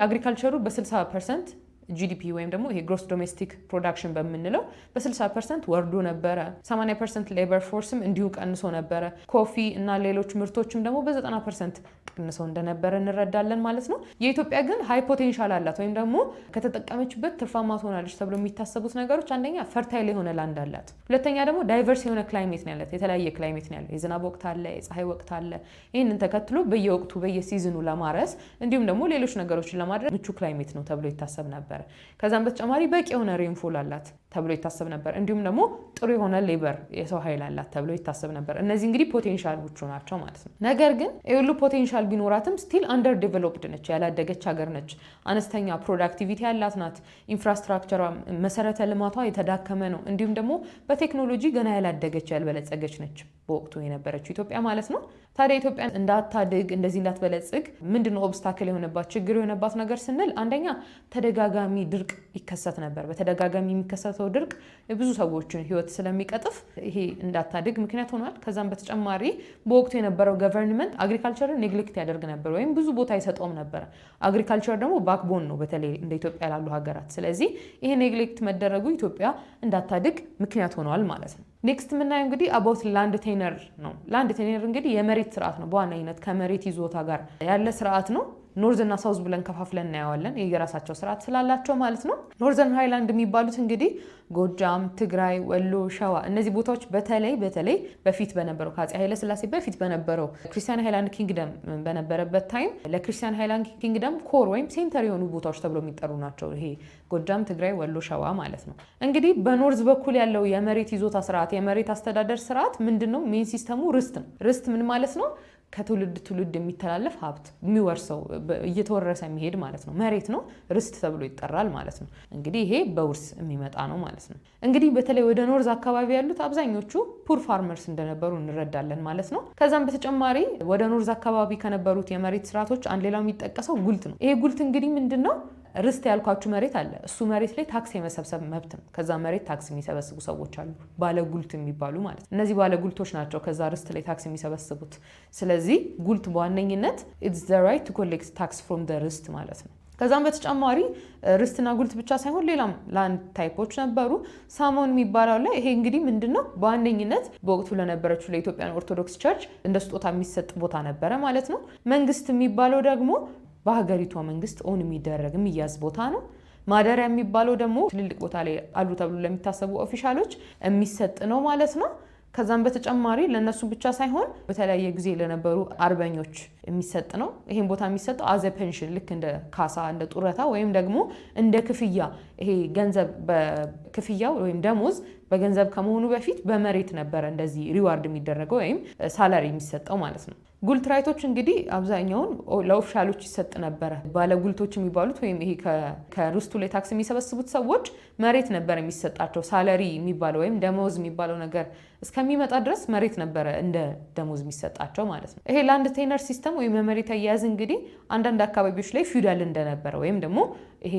አግሪካልቸሩ በ60% ጂዲፒ ወይም ደግሞ ይሄ ግሮስ ዶሜስቲክ ፕሮዳክሽን በምንለው በ60% ወርዶ ነበረ። 80% ሌበር ፎርስም እንዲሁ ቀንሶ ነበረ። ኮፊ እና ሌሎች ምርቶችም ደግሞ በ90% ቀንሰው እንደነበረ እንረዳለን ማለት ነው። የኢትዮጵያ ግን ሃይ ፖቴንሻል አላት ወይም ደግሞ ከተጠቀመችበት ትርፋማ ትሆናለች ተብሎ የሚታሰቡት ነገሮች አንደኛ ፈርታይል የሆነ ላንድ አላት። ሁለተኛ ደግሞ ዳይቨርስ የሆነ ክላይሜት ነው ያላት። የተለያየ ክላይሜት ነው ያለው። የዝናብ ወቅት አለ፣ የፀሐይ ወቅት አለ። ይህንን ተከትሎ በየወቅቱ በየሲዝኑ ለማረስ እንዲሁም ደግሞ ሌሎች ነገሮችን ለማድረግ ምቹ ክላይሜት ነው ተብሎ ይታሰብ ነበር። ከዛም በተጨማሪ በቂ የሆነ ሬንፎል አላት ተብሎ ይታሰብ ነበር። እንዲሁም ደግሞ ጥሩ የሆነ ሌበር የሰው ኃይል አላት ተብሎ ይታሰብ ነበር። እነዚህ እንግዲህ ፖቴንሻሎቹ ናቸው ማለት ነው። ነገር ግን የሁሉ ፖቴንሻል ቢኖራትም ስቲል አንደር ዴቨሎፕድ ነች፣ ያላደገች ሀገር ነች። አነስተኛ ፕሮዳክቲቪቲ ያላት ናት። ኢንፍራስትራክቸሯ መሰረተ ልማቷ የተዳከመ ነው። እንዲሁም ደግሞ በቴክኖሎጂ ገና ያላደገች ያልበለጸገች ነች በወቅቱ የነበረችው ኢትዮጵያ ማለት ነው። ታዲያ ኢትዮጵያ እንዳታድግ እንደዚህ እንዳትበለጽግ ምንድነው ኦብስታክል የሆነባት ችግር የሆነባት ነገር ስንል አንደኛ ተደጋጋሚ ድርቅ ይከሰት ነበር። በተደጋጋሚ የሚከሰተው ድርቅ የብዙ ሰዎችን ሕይወት ስለሚቀጥፍ ይሄ እንዳታድግ ምክንያት ሆኗል። ከዛም በተጨማሪ በወቅቱ የነበረው ገቨርንመንት አግሪካልቸርን ኔግሌክት ያደርግ ነበር ወይም ብዙ ቦታ አይሰጠውም ነበር። አግሪካልቸር ደግሞ ባክቦን ነው በተለይ እንደ ኢትዮጵያ ላሉ ሀገራት። ስለዚህ ይሄ ኔግሌክት መደረጉ ኢትዮጵያ እንዳታድግ ምክንያት ሆኗል ማለት ነው። ኔክስት የምናየው እንግዲህ አባውት ላንድ ቴነር ነው። ላንድ ቴነር እንግዲህ የመሬት ስርዓት ነው። በዋነኝነት ከመሬት ይዞታ ጋር ያለ ስርዓት ነው። ኖርዝ እና ሳውዝ ብለን ከፋፍለን እናየዋለን። የየራሳቸው ስርዓት ስላላቸው ማለት ነው። ኖርዘርን ሃይላንድ የሚባሉት እንግዲህ ጎጃም፣ ትግራይ፣ ወሎ፣ ሸዋ እነዚህ ቦታዎች በተለይ በፊት በነበረው ከአፄ ኃይለ ሥላሴ በፊት በነበረው ክርስቲያን ሃይላንድ ኪንግደም በነበረበት ታይም ለክርስቲያን ሃይላንድ ኪንግደም ኮር ወይም ሴንተር የሆኑ ቦታዎች ተብሎ የሚጠሩ ናቸው። ይሄ ጎጃም፣ ትግራይ፣ ወሎ፣ ሸዋ ማለት ነው። እንግዲህ በኖርዝ በኩል ያለው የመሬት ይዞታ ስርዓት የመሬት አስተዳደር ስርዓት ምንድነው? ሜን ሲስተሙ ርስት ነው። ርስት ምን ማለት ነው? ከትውልድ ትውልድ የሚተላለፍ ሀብት የሚወርሰው እየተወረሰ የሚሄድ ማለት ነው። መሬት ነው፣ ርስት ተብሎ ይጠራል ማለት ነው። እንግዲህ ይሄ በውርስ የሚመጣ ነው ማለት ነው። እንግዲህ በተለይ ወደ ኖርዝ አካባቢ ያሉት አብዛኞቹ ፑር ፋርመርስ እንደነበሩ እንረዳለን ማለት ነው። ከዛም በተጨማሪ ወደ ኖርዝ አካባቢ ከነበሩት የመሬት ስርዓቶች አንድ ሌላው የሚጠቀሰው ጉልት ነው። ይሄ ጉልት እንግዲህ ምንድን ነው? ርስት ያልኳችሁ መሬት አለ። እሱ መሬት ላይ ታክስ የመሰብሰብ መብት ነው። ከዛ መሬት ታክስ የሚሰበስቡ ሰዎች አሉ፣ ባለጉልት የሚባሉ ማለት ነው። እነዚህ ባለጉልቶች ናቸው ከዛ ርስት ላይ ታክስ የሚሰበስቡት። ስለዚህ ጉልት በዋነኝነት ኢትስ ዘ ራይት ቱ ኮሌክት ታክስ ፍሮም ዘ ርስት ማለት ነው። ከዛም በተጨማሪ ርስትና ጉልት ብቻ ሳይሆን ሌላም ላንድ ታይፖች ነበሩ። ሳሞን የሚባለው ላይ ይሄ እንግዲህ ምንድነው? በዋነኝነት በወቅቱ ለነበረችው ለኢትዮጵያን ኦርቶዶክስ ቸርች እንደ ስጦታ የሚሰጥ ቦታ ነበረ ማለት ነው። መንግስት የሚባለው ደግሞ በሀገሪቷ መንግስት ኦን የሚደረግ የሚያዝ ቦታ ነው። ማደሪያ የሚባለው ደግሞ ትልልቅ ቦታ ላይ አሉ ተብሎ ለሚታሰቡ ኦፊሻሎች የሚሰጥ ነው ማለት ነው። ከዛም በተጨማሪ ለነሱ ብቻ ሳይሆን በተለያየ ጊዜ ለነበሩ አርበኞች የሚሰጥ ነው። ይሄን ቦታ የሚሰጠው አዘ ፔንሽን ልክ እንደ ካሳ እንደ ጡረታ ወይም ደግሞ እንደ ክፍያ ይሄ ገንዘብ በክፍያው ወይም ደሞዝ በገንዘብ ከመሆኑ በፊት በመሬት ነበረ እንደዚህ ሪዋርድ የሚደረገው ወይም ሳላሪ የሚሰጠው ማለት ነው። ጉልት ራይቶች እንግዲህ አብዛኛውን ለኦፊሻሎች ይሰጥ ነበረ። ባለጉልቶች የሚባሉት ወይም ይሄ ከርስቱ ላይ ታክስ የሚሰበስቡት ሰዎች መሬት ነበር የሚሰጣቸው። ሳላሪ የሚባለው ወይም ደሞዝ የሚባለው ነገር እስከሚመጣ ድረስ መሬት ነበረ እንደ ደሞዝ የሚሰጣቸው ማለት ነው። ይሄ ላንድ ቴነር ሲስተም ወይም የመሬት አያያዝ እንግዲህ አንዳንድ አካባቢዎች ላይ ፊውዳል እንደነበረ ወይም ደግሞ ይሄ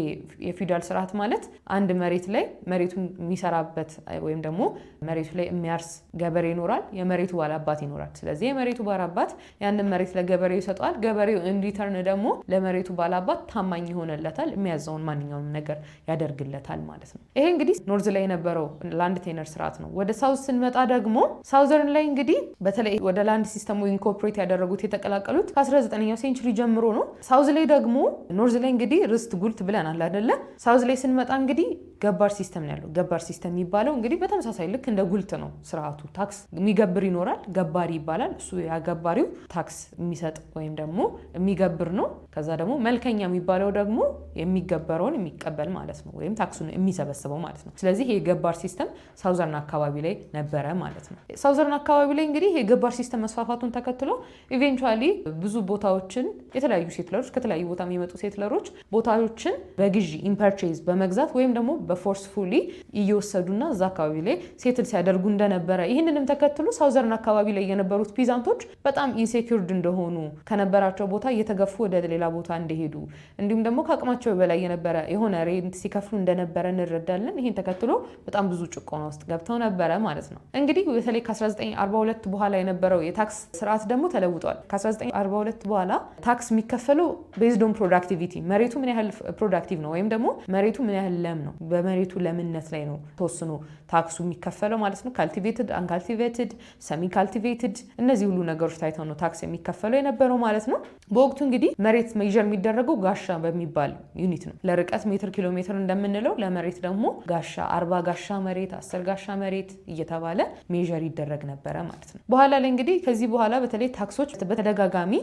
የፊውዳል ስርዓት ማለት አንድ መሬት ላይ መሬቱን የሚሰራበት ወይም ደግሞ መሬቱ ላይ የሚያርስ ገበሬ ይኖራል፣ የመሬቱ ባላባት ይኖራል። ስለዚህ የመሬቱ ባላባት ያንን መሬት ለገበሬው ይሰጠዋል። ገበሬው ኢንሪተርን ደግሞ ለመሬቱ ባላባት ታማኝ ይሆንለታል፣ የሚያዘውን ማንኛውንም ነገር ያደርግለታል ማለት ነው። ይሄ እንግዲህ ኖርዝ ላይ የነበረው ላንድ ቴነር ስርዓት ነው። ወደ ሳውዝ ስንመጣ ደግሞ ሳውዘርን ላይ እንግዲህ በተለይ ወደ ላንድ ሲስተሙ ኢንኮርፖሬት ያደረጉት የተቀላቀሉት ከ19ኛው ሴንቹሪ ጀምሮ ነው። ሳውዝ ላይ ደግሞ ኖርዝ ላይ እንግዲህ ርስት ጉልት ብለናል አይደለ? ሳውዝ ላይ ስንመጣ እንግዲህ ገባር ሲስተም ነው ያለው። ገባር ሲስተም የሚባለው እንግዲህ በተመሳሳይ ልክ እንደ ጉልት ነው ስርዓቱ። ታክስ የሚገብር ይኖራል፣ ገባሪ ይባላል። እሱ ያገባሪው ታክስ የሚሰጥ ወይም ደግሞ የሚገብር ነው። ከዛ ደግሞ መልከኛ የሚባለው ደግሞ የሚገበረውን የሚቀበል ማለት ነው፣ ወይም ታክሱን የሚሰበስበው ማለት ነው። ስለዚህ ይሄ ገባር ሲስተም ሳውዘርን አካባቢ ላይ ነበረ ማለት ነው። ሳውዘርን አካባቢ ላይ እንግዲህ የገባር ሲስተም መስፋፋቱን ተከትሎ ኢቬንቹዋሊ ብዙ ቦታዎችን የተለያዩ ሴትለሮች ከተለያዩ ቦታ የሚመጡ ሴትለሮች ቦታዎችን በግዢ ኢምፐርቼዝ በመግዛት ወይም ደግሞ በፎርስፉሊ እየወሰዱና እዛ አካባቢ ላይ ሴትል ሲያደርጉ እንደነበረ፣ ይህንንም ተከትሎ ሳውዘርን አካባቢ ላይ የነበሩት ፒዛንቶች በጣም ኢንሴኪውርድ እንደሆኑ ከነበራቸው ቦታ እየተገፉ ወደ ሌላ ቦታ እንደሄዱ እንዲሁም ደግሞ ከአቅማቸው በላይ የነበረ የሆነ ሬንት ሲከፍሉ እንደነበረ እንረዳለን። ይህን ተከትሎ በጣም ብዙ ጭቆና ውስጥ ገብተው ነበረ ማለት ነው። እንግዲህ እንግዲህ በተለይ ከ1942 በኋላ የነበረው የታክስ ስርዓት ደግሞ ተለውጧል። ከ1942 በኋላ ታክስ የሚከፈለው ቤዝድ ኦን ፕሮዳክቲቪቲ፣ መሬቱ ምን ያህል ፕሮዳክቲቭ ነው ወይም ደግሞ መሬቱ ምን ያህል ለም ነው፣ በመሬቱ ለምነት ላይ ነው ተወስኖ ታክሱ የሚከፈለው ማለት ነው። ካልቲቬትድ፣ አንካልቲቬትድ፣ ሰሚ ካልቲቬትድ እነዚህ ሁሉ ነገሮች ታይተው ነው ታክስ የሚከፈለው የነበረው ማለት ነው። በወቅቱ እንግዲህ መሬት ሜዥር የሚደረገው ጋሻ በሚባል ዩኒት ነው። ለርቀት ሜትር ኪሎ ሜትር እንደምንለው ለመሬት ደግሞ ጋሻ 40 ጋሻ መሬት 10 ጋሻ መሬት እየተባለ ሜዥር ይደረግ ነበረ ማለት ነው። በኋላ ላይ እንግዲህ ከዚህ በኋላ በተለይ ታክሶች በተደጋጋሚ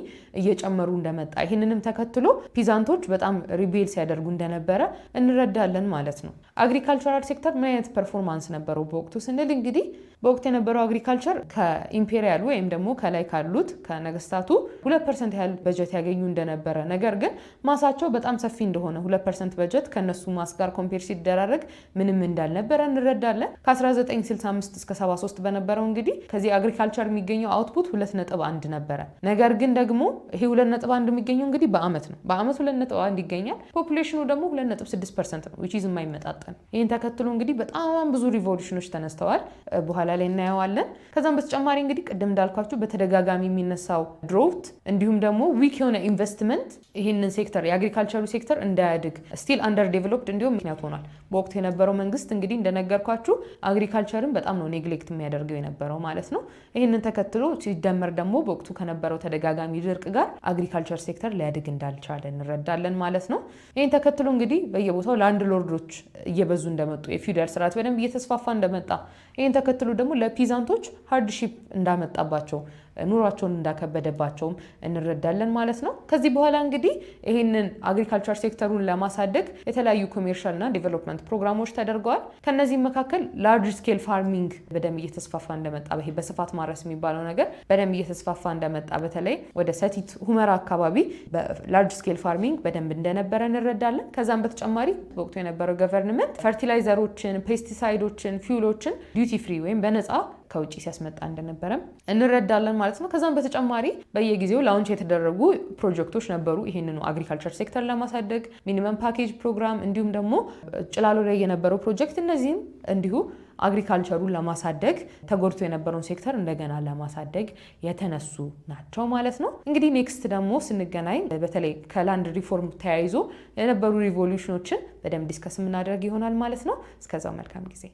እየጨመሩ እንደመጣ ይህንንም ተከትሎ ፒዛንቶች በጣም ሪቤል ሲያደርጉ እንደነበረ እንረዳለን ማለት ነው። አግሪካልቸራል ሴክተር ምን አይነት ፐርፎርማንስ ነበረው በወቅቱ ስንል እንግዲህ በወቅቱ የነበረው አግሪካልቸር ከኢምፔሪያሉ ወይም ደግሞ ከላይ ካሉት ከነገስታቱ 2% ያህል በጀት ያገኙ እንደነበረ፣ ነገር ግን ማሳቸው በጣም ሰፊ እንደሆነ 2% በጀት ከነሱ ማስ ጋር ኮምፔር ሲደራረግ ምንም እንዳልነበረ እንረዳለን። ከ1965 እስከ 73 በነበረው እንግዲህ ከዚህ አግሪካልቸር የሚገኘው አውትፑት 2.1 ነበረ። ነገር ግን ደግሞ ይሄ 2.1 የሚገኘው እንግዲህ በአመት ነው። በአመት 2.1 ይገኛል። ፖፑሌሽኑ ደግሞ 2.6% ነው which is የማይመጣጠን። ይህን ተከትሎ እንግዲህ በጣም ብዙ ሪቮሉሽኖች ተነስተዋል። በኋላ ላይ እናየዋለን። ከዛም በተጨማሪ እንግዲህ ቅድም እንዳልኳችሁ በተደጋጋሚ የሚነሳው ድሮት እንዲሁም ደግሞ ዊክ የሆነ ኢንቨስትመንት ይህንን ሴክተር የአግሪካልቸሩ ሴክተር እንዳያድግ ስቲል አንደር ዴቨሎፕድ እንዲሁም ምክንያት ሆኗል። በወቅቱ የነበረው መንግስት እንግዲህ እንደነገርኳችሁ አግሪካልቸርን በጣም ነው ኔግሌክት የሚያደርገው የነበረው ማለት ነው። ይህንን ተከትሎ ሲደመር ደግሞ በወቅቱ ከነበረው ተደጋጋሚ ድርቅ ጋር አግሪካልቸር ሴክተር ሊያድግ እንዳልቻለ እንረዳለን ማለት ነው። ይህን ተከትሎ እንግዲህ በየቦታው ላንድ ሎርዶች እየበዙ እንደመጡ የፊውዳል ስርዓት በደንብ እየተስፋፋ እንደመጣ ይህን ተከትሎ ደግሞ ለፒዛንቶች ሃርድሺፕ እንዳመጣባቸው ኑሯቸውን እንዳከበደባቸውም እንረዳለን ማለት ነው። ከዚህ በኋላ እንግዲህ ይህንን አግሪካልቸር ሴክተሩን ለማሳደግ የተለያዩ ኮሜርሻል እና ዴቨሎፕመንት ፕሮግራሞች ተደርገዋል። ከነዚህም መካከል ላርጅ ስኬል ፋርሚንግ በደንብ እየተስፋፋ እንደመጣ፣ ይሄ በስፋት ማረስ የሚባለው ነገር በደንብ እየተስፋፋ እንደመጣ፣ በተለይ ወደ ሰቲት ሁመራ አካባቢ በላርጅ ስኬል ፋርሚንግ በደንብ እንደነበረ እንረዳለን። ከዛም በተጨማሪ በወቅቱ የነበረው ገቨርንመንት ፈርቲላይዘሮችን፣ ፔስቲሳይዶችን፣ ፊውሎችን ዲዩቲ ፍሪ ወይም በነፃ ከውጭ ሲያስመጣ እንደነበረም እንረዳለን ማለት ነው። ከዛም በተጨማሪ በየጊዜው ላውንች የተደረጉ ፕሮጀክቶች ነበሩ ይህንኑ አግሪካልቸር ሴክተር ለማሳደግ ሚኒመም ፓኬጅ ፕሮግራም፣ እንዲሁም ደግሞ ጭላሎ ላይ የነበረው ፕሮጀክት፣ እነዚህም እንዲሁ አግሪካልቸሩን ለማሳደግ ተጎድቶ የነበረውን ሴክተር እንደገና ለማሳደግ የተነሱ ናቸው ማለት ነው። እንግዲህ ኔክስት ደግሞ ስንገናኝ በተለይ ከላንድ ሪፎርም ተያይዞ የነበሩ ሪቮሉሽኖችን በደንብ ዲስከስ የምናደርግ ይሆናል ማለት ነው። እስከዛው መልካም ጊዜ